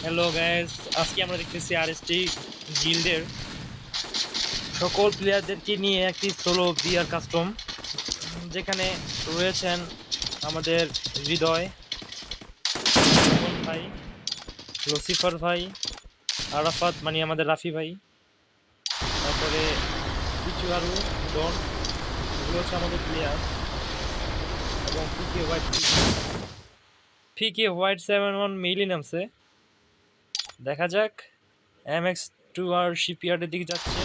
Hello guys, আজকে আমরা দেখতেছি আরএসটি গিল্ডের সকল প্লেয়ারদেরকে নিয়ে একটি সোলো বিআর কাস্টম, যেখানে রয়েছেন আমাদের হৃদয়, রোকন ভাই, লসিফার ভাই, আরাফাত মানে আমাদের রাফি ভাই, তারপরে কিছু আরও ডন, এগুলো হচ্ছে আমাদের প্লেয়ার। এবং পিকে হোয়াইট 7-1 মেইলি নামছে। দেখা যাক। MX2 আর শিপইয়ার্ডের দিকে যাচ্ছে,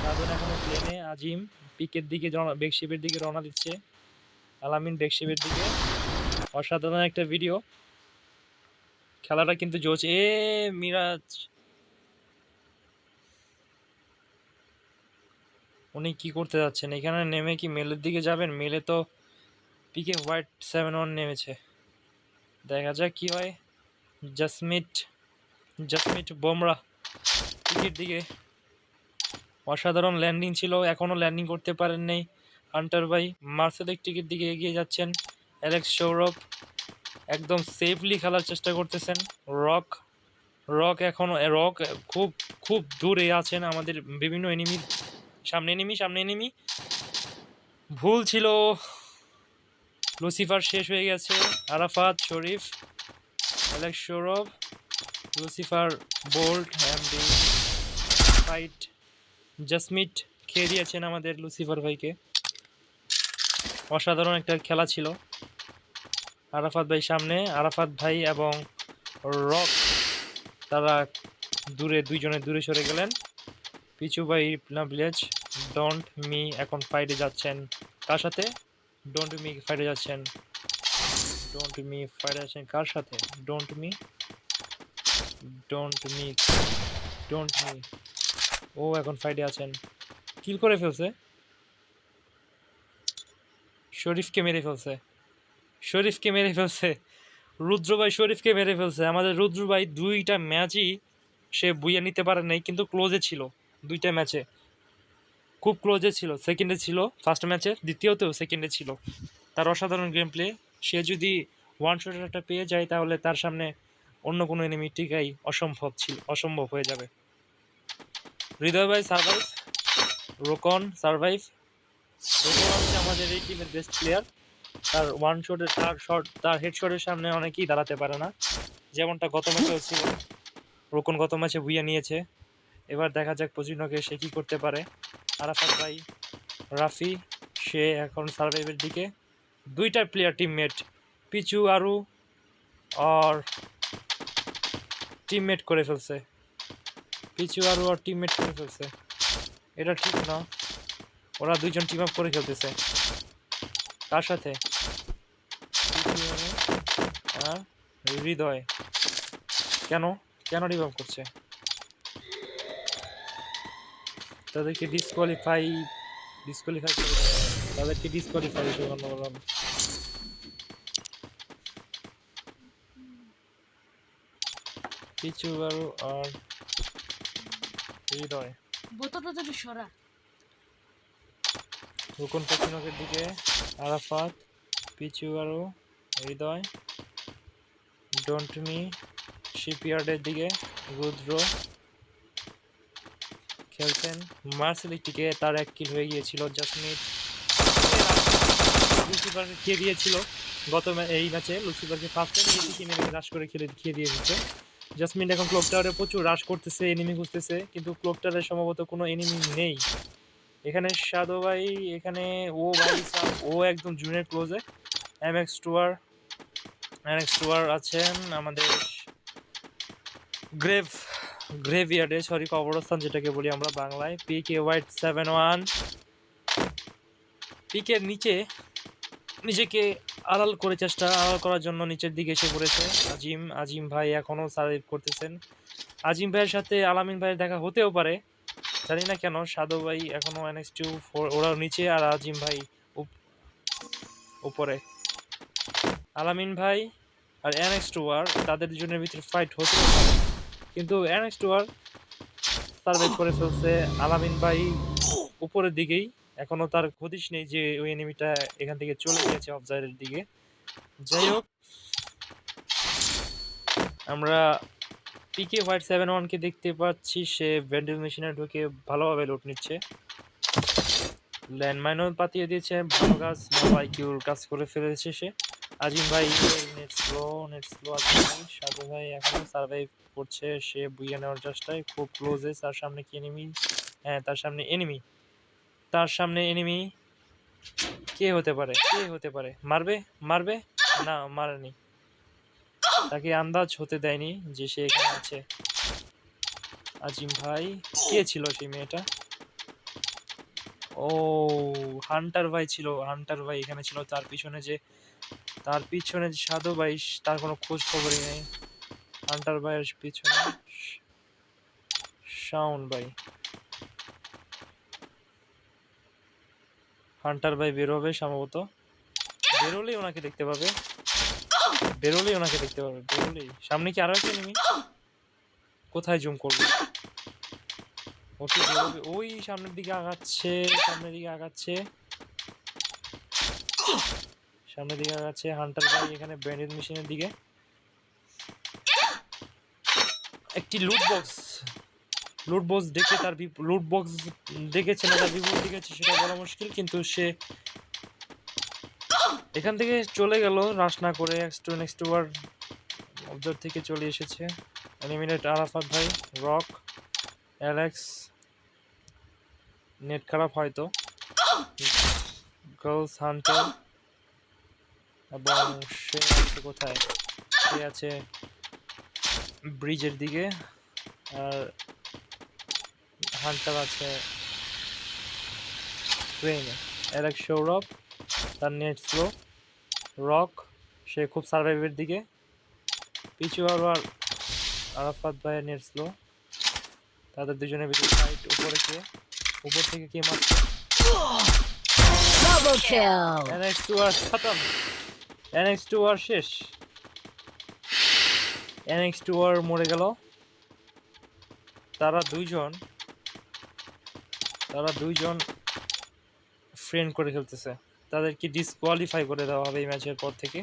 সাধন এখনো প্লেনে। আজিম পিকের দিকে বেকশিপের দিকে রওনা দিচ্ছে, আলামিন বেকশিপের দিকে। অসাধারণ একটা ভিডিও, খেলাটা কিন্তু জোচ। মিরাজ উনি কি করতে যাচ্ছেন এখানে নেমে? কি মেলের দিকে যাবেন? মেলে তো PK হোয়াইট 7-1 নেমেছে। দেখা যাক কি হয়। জাসমিট জাসমিট বোমরা পিকের দিকে। অসাধারণ ল্যান্ডিং ছিল, এখনো ল্যান্ডিং করতে পারেন নাই হান্টার ভাই। মার্সেলিক টিকের দিকে এগিয়ে যাচ্ছেন অ্যালেক্স সৌরভ, একদম সেফলি খেলার চেষ্টা করতেছেন। রক রক এখনো রক খুব খুব দূরে আছেন আমাদের বিভিন্ন এনিমির সামনে। এনিমি ভুল ছিল। লুসিফার শেষ হয়ে গেছে। Arafat, Sharif, Alex Sourav, Lucifer, Bolt, MD fight. জাসমিট খেয়ে দিয়েছেন আমাদের লুসিফার ভাইকে। অসাধারণ একটা খেলা ছিল। আরাফাত ভাই সামনে, আরাফাত ভাই এবং রক তারা দুইজনে দূরে সরে গেলেন। পিছু ভাই ভিলেজ ডোন্ট মি এখন ফাইটে যাচ্ছেন কার সাথে? কার সাথে? ডোন্ট মি ও এখন ফাইটে আছেন। কিল করে ফেলছে, শরীফকে মেরে ফেলছে। রুদ্র ভাই শরীফকে মেরে ফেলছে। আমাদের রুদ্র ভাই দুইটা ম্যাচই সে বুইয়া নিতে পারে নাই, কিন্তু ক্লোজে ছিল। দুইটা ম্যাচে খুব ক্লোজে ছিল। সেকেন্ডে ছিল ফার্স্ট ম্যাচে, দ্বিতীয়তেও সেকেন্ডে ছিল। তার অসাধারণ গেম প্লে। সে যদি ওয়ান শটের একটা পেয়ে যায়, তাহলে তার সামনে অন্য কোনো এনিমি টিকাই অসম্ভব হয়ে যাবে। হৃদয় ভাই সার্ভাইভ, রোকন সার্ভাইভ। রোকন হচ্ছে আমাদের এই টিমের বেস্ট প্লেয়ার। তার ওয়ান শটের তার হেড শটের সামনে অনেকেই দাঁড়াতে পারে না, যেমনটা গত ম্যাচেও ছিল। রোকন গত ম্যাচে বুইয়া নিয়েছে। এবার দেখা যাক পজিনকে সে কী করতে পারে। আরাফাত ভাই, রাফি, সে এখন সার্ভাইভের দিকে। দুইটা প্লেয়ার টিমমেট, পিছু আরু আর টিমমেট করে ফেলছে। এটা ঠিক না, ওরা দুইজন টিম আপ করে খেলতেছে। কার সাথে? আর হৃদয় কেন কেন রিভাইভ করছে? তাদেরকে ডিসকোয়ালিফাই করে দেওয়া হবে। তাদেরকে ডিসকোয়ালিফাই করলাম। পিছু আরু আর হৃদয় রুকন পশ্চিমকের দিকে। আরাফাত, পিছু আরু, হৃদয়, ডোন্ট মি শিপইয়ার্ডের দিকে। রুদ্র খেলছেন মার্সেলিক দিকে, তার এক কিল হয়ে গিয়েছিল। জাসমিট লুসিফারকে খেয়ে দিয়েছিল এই ম্যাচে। লুসিফারকে ফার্স্ট টাইম এসি মেরে রাশ করে খেয়ে দিয়ে দিচ্ছে। জাসমিন এখন ক্লক টাওয়ারে প্রচুর রাশ করতেছে, এনিমি খুঁজতেছে, কিন্তু ক্লক টাওয়ারে সম্ভবত কোনো এনিমি নেই। এখানে শাদো ভাই, এখানে ও ভাই ও একদম জুনিয়র ক্লোজে। এমএক্স টুয়ার আছেন আমাদের গ্রেভিয়ার্ডে, কবরস্থান যেটাকে বলি আমরা বাংলায়। PK হোয়াইট 7-1 পিকের নিচে নিজেকে আড়াল করার জন্য নিচের দিকে এসে পড়েছে। আজিম ভাই এখনও সার্ভাইভ করতেছেন। আজিম ভাইয়ের সাথে আলামিন ভাইয়ের দেখা হতেও পারে, জানি না কেন। সাদু ভাই এখনও NX2 ওরাও নিচে, আর আজিম ভাই উপরে। আলামিন ভাই আর NX2 তাদের দুজনের ভিতরে ফাইট হতেও পারে, কিন্তু NX2 সার্ভাইভ করে ফেলছে। আলামিন ভাই উপরের দিকেই, এখনো তার হদিশ নেই যে ওই এনিমিটা এখান থেকে চলে গিয়েছে অবজারের দিকে। যাই হোক, আমরা পিকে হোয়াইট 7-1 কে দেখতে পাচ্ছি, সে ভেন্ডেল মেশিনে ঢুকে ভালোভাবে লুট নিচ্ছে। ল্যান্ডমাইনও পাতিয়ে দিয়েছে, ভালো কাজ, ভালো আইকিউর কাজ করে ফেলেছে সে। আজিম ভাই নেট স্লো, আজিম ভাই। সাধু ভাই এখনো সার্ভাইভ করছে, সে বুইয়া নেওয়ার চেষ্টায়, খুব ক্লোজে। তার সামনে কি এনিমি? হ্যাঁ, তার সামনে এনিমি, তার সামনে এনিমি। কে হতে পারে, কে হতে পারে? মারবে, মারবে না, মারেনি। তাকে আন্দাজ হতে দেয়নি যে সে এখানে আছে। আজিম ভাই, কে ছিল সেই মেয়েটা? ও, হান্টার ভাই ছিল, হান্টার ভাই এখানে ছিল। তার পিছনে যে সাধু ভাই, তার কোনো খোঁজ খবরই নেই। হান্টার ভাইয়ের পিছনে শাওন ভাই। হান্টার ভাই বেরোবে সম্ভবত, বেরোলেই ওনাকে দেখতে পাবে, বেরোলেই ওনাকে দেখতে পাবে, বেরোলেই। সামনে কি আরো একটা এনিমি? কোথায় জুম করবো? ওকে বেরোবে, ওই সামনের দিকে আগাচ্ছে, সামনের দিকে আগাচ্ছে, সামনের দিকে আগাচ্ছে হান্টার ভাই এখানে ব্যান্ডেজ মেশিনের দিকে। একটি লুট বক্স দেখে তার লুট বক্স দেখেছে না তার বিপরীত দেখেছে সেটা বলা মুশকিল, কিন্তু সে এখান থেকে চলে গেল রাশ না করে। নেক্সট ওয়ার অবজার থেকে চলে এসেছে। এলিমিনেট আরাফাত ভাই, রক, অ্যালেক্স। নেট খারাপ হয়তো। গার্লস হান্টার, এবং সে আছে কোথায়? সে আছে ব্রিজের দিকে, আর হান্টার আছে ট্রেনে। অ্যালেক্স সৌরভ, তার নেট স্লো। রক, সে খুব সার্ভাইভের দিকে। পিছু আর আরাফাত ভাইয়ের নেট স্লো। তাদের দুজনের ভিতরে ফাইট। উপরে কে? উপর থেকে কে মারছে? Double kill. NX2 আর খতম, NX2 আর শেষ, NX2 আর মরে গেল। তারা দুইজন ফ্রেন্ড করে খেলতেছে, তাদেরকে ডিসকোয়ালিফাই করে দেওয়া হবে এই ম্যাচের পর থেকে,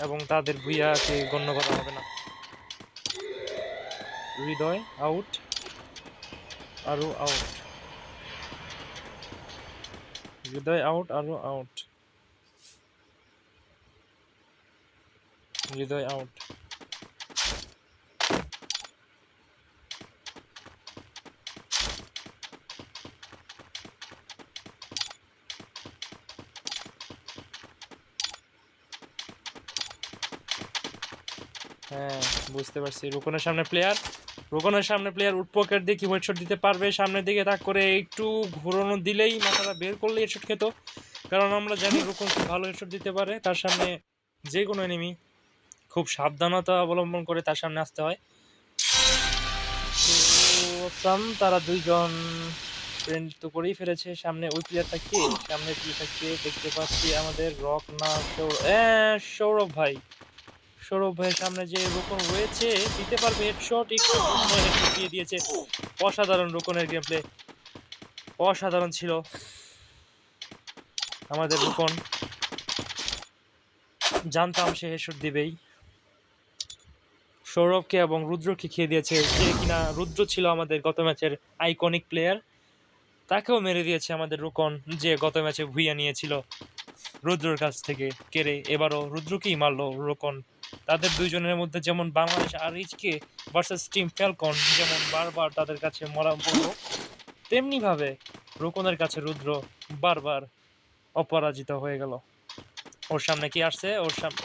এবং তাদের ভুইয়াকে গণ্য করা হবে না। হৃদয় আউট, আরও আউট, হৃদয় আউট, আরও আউট, হৃদয় আউট। হ্যাঁ, বুঝতে পারছি। রোকনের সামনে প্লেয়ার উডপকেট দিয়ে কি হেডশট দিতে পারবে? সামনের দিকে তাক করে একটু ঘোরানো দিলেই, মাথাটা বের করলে হেডশট খেত, কারণ আমরা জানি রোকন খুব ভালো হেডশট দিতে পারে। তার সামনে যে কোনো এনিমি খুব সাবধানতা অবলম্বন করে তার সামনে আসতে হয়। তারা দুইজন ফ্রেন্ড তো করেই ফেলেছে। সামনে ওই প্লেয়ারটা কে? সামনে প্লেয়ারটা কে দেখতে পাচ্ছি? আমাদের রক না সৌরভ ভাই। সৌরভ ভাইয়ের সামনে যে রোকন রয়েছে, দিতে পারবে হেডশট, একটু হেডশট দিয়ে দিয়েছে। অসাধারণ রোকনের গেম প্লে, অসাধারণ ছিল আমাদের রোকন। জানতাম সে হেডশট দিবেই। সৌরভকে এবং রুদ্রকে খেয়ে দিয়েছে, যে কিনা রুদ্র ছিল আমাদের গত ম্যাচের আইকনিক প্লেয়ার, তাকেও মেরে দিয়েছে আমাদের রোকন, যে গত ম্যাচে ভুইয়া নিয়েছিল রুদ্রর কাছ থেকে কেড়ে। এবারও রুদ্রকেই মারলো রোকন। তাদের দুইজনের মধ্যে যেমন বাংলাদেশ আর এইচকে ভার্সেস টিম ফ্যালকন যেমন বারবার তাদের কাছে মরা পড়ল, তেমনিভাবে রোকনের কাছে রুদ্র বারবার অপরাজিত হয়ে গেল। ওর সামনে কি আসছে?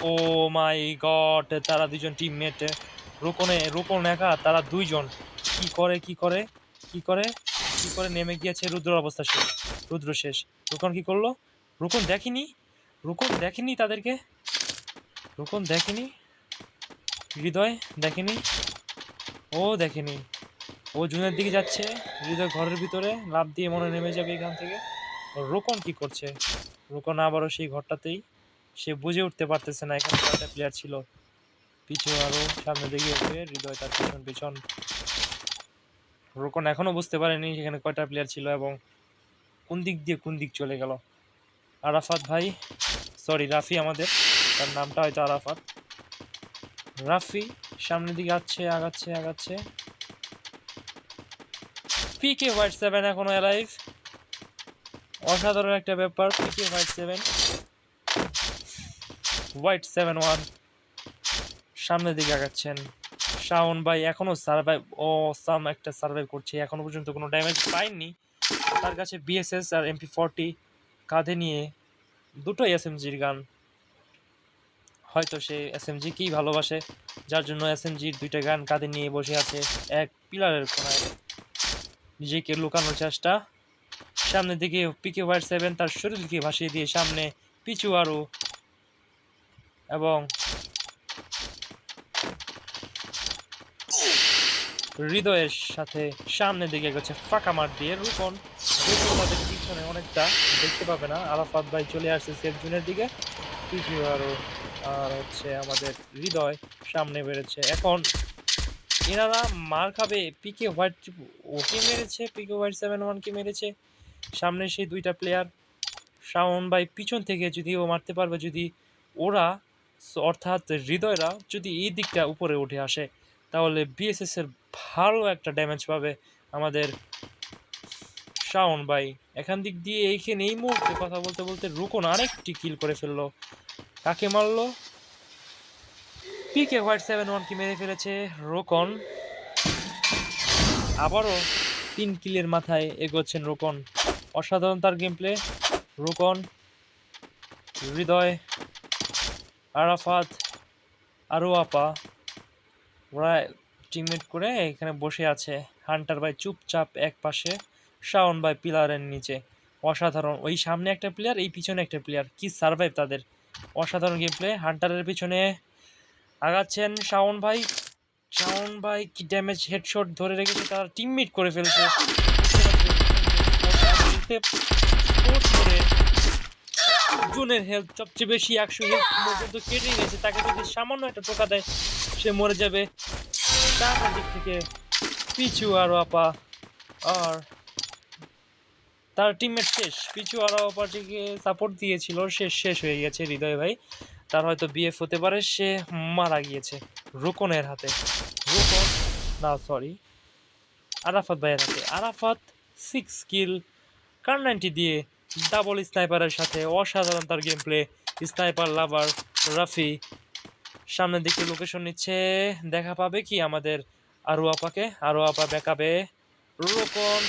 ও মাই গড, তারা দুজন টিমমেট। রোকন একা, তারা দুইজন কি করে কি করে কি করে কি করে নেমে গিয়েছে। রুদ্রর অবস্থা শেষ, রুদ্র শেষ। রোকন কি করলো? রোকন দেখেনি, রোকন দেখেনি তাদেরকে, রোকন দেখেনি, হৃদয় দেখেনি, ও দেখেনি। ও জুনের দিকে যাচ্ছে, হৃদয় ঘরের ভিতরে লাফ দিয়ে মনে নেমে যাবে এখান থেকে। রোকন কি করছে? রোকন আবারও সেই ঘরটাতেই, সে বুঝে উঠতে পারতেছে না এখানে কয়টা প্লেয়ার ছিল। পিছু আরো সামনে দিকে উঠে, হৃদয় তার পিছন পিছন। রোকন এখনো বুঝতে পারেনি সেখানে কয়টা প্লেয়ার ছিল এবং কোন দিক দিয়ে কোন দিক চলে গেল। আরাফাত ভাই, সরি রাফি আমাদের, তার নামটা হয়তো আরাফাত। রাফি সামনের দিকে আগাচ্ছে। পিকে হোয়াইট 7 এখনো অ্যালাইভ। অসাধারণ একটা ব্যাপার। পিকে হোয়াইট 7-1 সামনের দিকে আগাচ্ছেন। শাওন ভাই এখনো সার্ভাইভ একটা সার্ভাইভ করছে, এখনো পর্যন্ত কোনো ড্যামেজ পায়নি। তার কাছে বিএসএস আর MP40 কাঁধে নিয়ে দুটোই এসএমজির গান। হয়তো সে এসএমজিকেই ভালোবাসে, যার জন্য এসএমজির দুইটা গান কাঁধে নিয়ে বসে আছে এক পিলারের কোনায়, নিজেকে লুকানোর চেষ্টা। সামনের দিকে পিকে হোয়াইট 7 তার শরীরকে ভাসিয়ে দিয়ে সামনে পিছু আরো, এবং হৃদয়ের সাথে সামনের দিকে গেছে ফাঁকা মাঠ দিয়ে রুকন। তাদের পিছনে অনেকটা দেখতে পাবে না। আরাফাত ভাই চলে আসছে সেফ জোনের দিকে। পিছু আরো আর হচ্ছে আমাদের হৃদয় সামনে বেড়েছে। এখন এনারা মার খাবে। পিকে হোয়াইট ওকে মেরেছে, পিকে হোয়াইট 7-1 মেরেছে। সামনে সেই দুইটা প্লেয়ার। শাওন ভাই পিছন থেকে যদি ও মারতে পারবে, যদি ওরা অর্থাৎ হৃদয়রা যদি এই দিকটা উপরে উঠে আসে, তাহলে বিএসএস এর ভালো একটা ড্যামেজ পাবে আমাদের শাওন ভাই। এখান দিক দিয়ে এইখানে এই মুহূর্তে কথা বলতে বলতে রুকন আরেকটি কিল করে ফেললো। কাকে মারলো? পিকে হোয়াইট 7-1 মেরে ফেলেছে রোকন। আবারও 3 কিলের মাথায় এগোচ্ছেন রোকন। অসাধারণ তার গেম প্লে। রোকন, হৃদয়, আরাফাত, আরো আপা ওরা টিমমেট করে এখানে বসে আছে। হান্টার ভাই চুপচাপ এক পাশে, শাওন ভাই পিলারের নিচে। অসাধারণ। ওই সামনে একটা প্লেয়ার, এই পিছনে একটা প্লেয়ার, কি সার্ভাইভ তাদের। অসাধারণ গেম প্লে। হান্টারের পিছনে আগাচ্ছেন শাওন ভাই কি ড্যামেজ, হেডশট ধরে রেখেছে, তারা টিমমেট করে ফেলছে। জুনের হেলথ সবচেয়ে বেশি 100 হেলথ পর্যন্ত কেটে গেছে। তাকে যদি সামান্য একটা টোকা দেয় সে মরে যাবে। তার দিক থেকে পিছু আরো আপা আর তার টিমমেট শেষ। পিছু আরো আপাটিকে সাপোর্ট দিয়েছিল, শেষ হয়ে গেছে। হৃদয় ভাই তার হয়তো বিএফ হতে পারে, সে মারা গিয়েছে রোকনের হাতে। রোকন না, সরি, আরাফাত ভাইয়ের হাতে। আরাফাত 6 কিল কার 90 দিয়ে ডাবল স্নাইপারের সাথে। অসাধারণ তার গেম প্লে। স্নাইপার লাভার রাফি সামনের দিকে লোকেশন নিচ্ছে। দেখা পাবে কি আমাদের আরো আপাকে? আরো আপা ব্যাকাবে রোকন,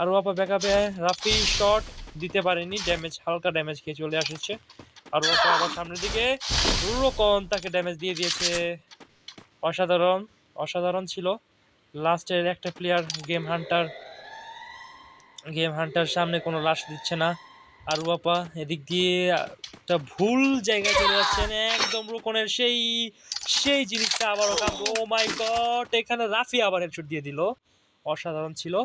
আরো আপা ব্যাকাবে। রাফি শট দিতে পারেনি, ড্যামেজ, হালকা ড্যামেজ খেয়ে চলে আসছে। আরো আপা আবার সামনের দিকে, রোকন তাকে ড্যামেজ দিয়ে দিয়েছে। অসাধারণ ছিল। লাস্টের একটা প্লেয়ার গেম হান্টার সামনে কোনো লাশ দিচ্ছে না। আরু আপা এদিক দিয়ে একটা ভুল জায়গায় চলে যাচ্ছেন, একদম রোকনের সেই জিনিসটা আবারও কামড়। ও মাই গড, এখানে রাফি আবার হেডশট দিয়ে দিল। অসাধারণ ছিল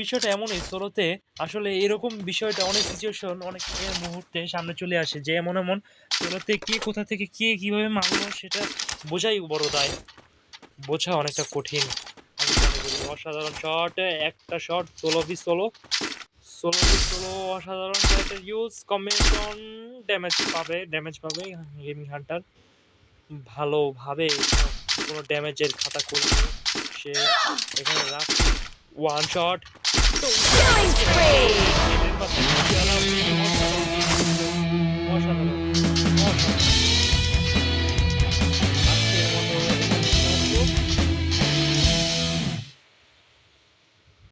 বিষয়টা এমনই সোলোতে আসলে এরকম বিষয়টা অনেক সিচুয়েশন অনেক মুহূর্তে সামনে চলে আসে, যে এমন সোলোতে কে কোথা থেকে কে কিভাবে মারলো সেটা বোঝাই বড় দায়, বোঝা অনেকটা কঠিন। আমি মনে করি অসাধারণ শট, একটা শট, ষোলো অসাধারণ শটের ইউজ, কম্বিনেশন, ড্যামেজ পাবে গেমিং হান্টার ভালোভাবে। কোনো ড্যামেজের খাতা করবে সে এখানে রাখছে। One shot